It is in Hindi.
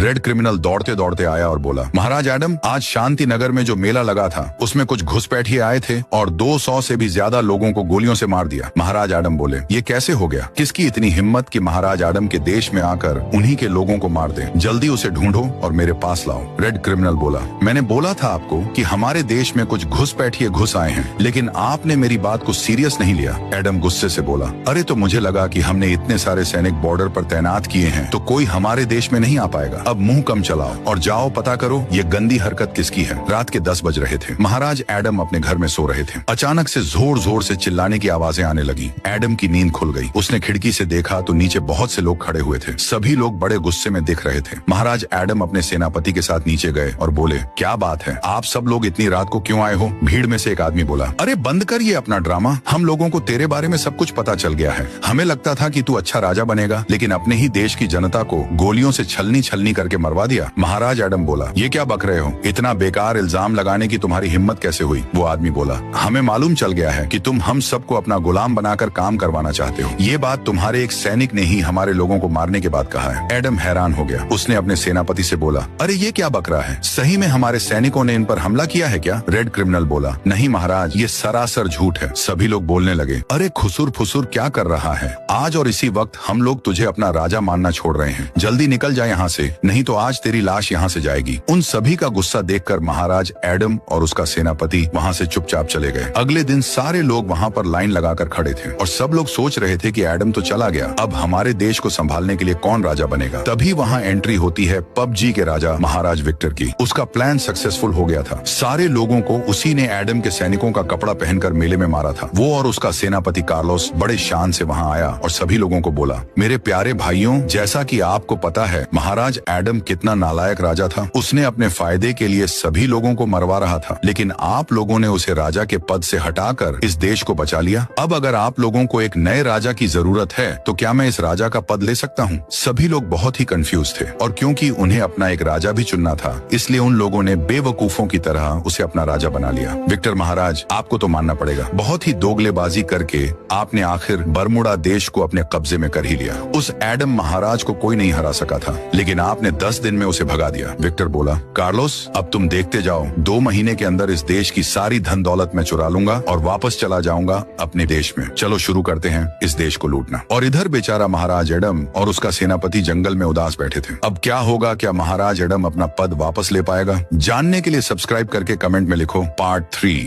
रेड क्रिमिनल दौड़ते दौड़ते आया और बोला, महाराज एडम, आज शांति नगर में जो मेला लगा था उसमें कुछ घुसपैठिए आए थे और 200 से भी ज्यादा लोगों को गोलियों से मार दिया। महाराज एडम बोले, ये कैसे हो गया? किसकी इतनी हिम्मत कि महाराज एडम के देश में आकर उन्हीं के लोगों को मार दे? जल्दी उसे ढूंढो और मेरे पास लाओ। रेड क्रिमिनल बोला, मैंने बोला था आपको कि हमारे देश में कुछ घुसपैठिए घुस आए हैं, लेकिन आपने मेरी बात को सीरियस नहीं लिया। एडम गुस्से से बोला, अरे तो मुझे लगा कि हमने इतने सारे सैनिक बॉर्डर पर तैनात किए हैं तो कोई हमारे देश में नहीं आ पाएगा। अब मुंह कम चलाओ और जाओ पता करो ये गंदी हरकत किसकी है। रात के 10 बज रहे थे। महाराज एडम अपने घर में सो रहे थे। अचानक से जोर जोर से चिल्लाने की आवाजें आने लगी। एडम की नींद खुल गई। उसने खिड़की से देखा तो नीचे बहुत से लोग खड़े हुए थे। सभी लोग बड़े गुस्से में दिख रहे थे। महाराज एडम अपने सेनापति के साथ नीचे गए और बोले, क्या बात है, आप सब लोग इतनी रात को क्यों आए हो? भीड़ में से एक आदमी बोला, अरे बंद कर ये अपना ड्रामा, हम लोगों को तेरे बारे में सब कुछ पता चल गया है। हमें लगता था कि तू अच्छा राजा बनेगा, लेकिन अपने ही देश की जनता को गोलियों से छलनी छलनी करके मरवा दिया। महाराज एडम बोला, ये क्या बक रहे हो? इतना बेकार इल्जाम लगाने की तुम्हारी हिम्मत कैसे हुई? वो आदमी बोला, हमें मालूम चल गया है कि तुम हम सबको अपना गुलाम बनाकर काम करवाना चाहते हो। ये बात तुम्हारे एक सैनिक ने ही हमारे लोगों को मारने के बाद कहा है। एडम हैरान हो गया। उसने अपने सेनापति से बोला, अरे ये क्या बक रहा है? सही में हमारे सैनिकों ने इन पर हमला किया है क्या? रेड क्रिमिनल बोला, नहीं महाराज, ये सरासर झूठ है। सभी लोग बोलने लगे, अरे खुसुर फुसुर क्या कर रहा है? आज और इसी वक्त हम लोग तुझे अपना राजा मानना छोड़ रहे हैं। जल्दी निकल जाए यहाँ से, नहीं तो आज तेरी लाश यहाँ से जाएगी। उन सभी का गुस्सा देखकर महाराज एडम और उसका सेनापति वहाँ से चुपचाप चले गए। अगले दिन सारे लोग वहाँ पर लाइन लगाकर खड़े थे और सब लोग सोच रहे थे कि एडम तो चला गया, अब हमारे देश को संभालने के लिए कौन राजा बनेगा? तभी वहाँ एंट्री होती है पबजी के राजा महाराज विक्टर की। उसका प्लान सक्सेसफुल हो गया था। सारे लोगों को उसी ने एडम के सैनिकों का कपड़ा पहनकर मेले में मारा था। वो और उसका सेनापति कार्लोस बड़े शान से वहाँ आया और सभी लोगों को बोला, मेरे प्यारे भाइयों, जैसा कि आपको पता है महाराज एडम कितना नालायक राजा था। उसने अपने फायदे के लिए सभी लोगों को मरवा रहा था, लेकिन आप लोगों ने उसे राजा के पद से हटाकर इस देश को बचा लिया। अब अगर आप लोगों को एक नए राजा की जरूरत है तो क्या मैं इस राजा का पद ले सकता हूँ? सभी लोग बहुत ही कंफ्यूज थे और क्योंकि उन्हें अपना एक राजा भी चुनना था, इसलिए उन लोगों ने बेवकूफों की तरह उसे अपना राजा बना लिया। विक्टर महाराज, आपको तो मानना पड़ेगा, बहुत ही दोगलेबाजी करके आपने आखिर बरमुडा देश को अपने कब्जे में कर ही लिया। उस एडम महाराज को कोई नहीं हरा सका था, लेकिन आपने 10 दिन में उसे भगा दिया। विक्टर बोला, कार्लोस, अब तुम देखते जाओ, 2 महीने के अंदर इस देश की सारी धन दौलत मैं चुरा लूंगा और वापस चला जाऊंगा अपने देश में। चलो शुरू करते हैं इस देश को लूटना। और इधर बेचारा महाराज एडम और उसका सेनापति जंगल में उदास बैठे थे। अब क्या होगा? क्या महाराज एडम अपना पद वापस ले पाएगा? जानने के लिए सब्सक्राइब करके कमेंट में लिखो पार्ट 3।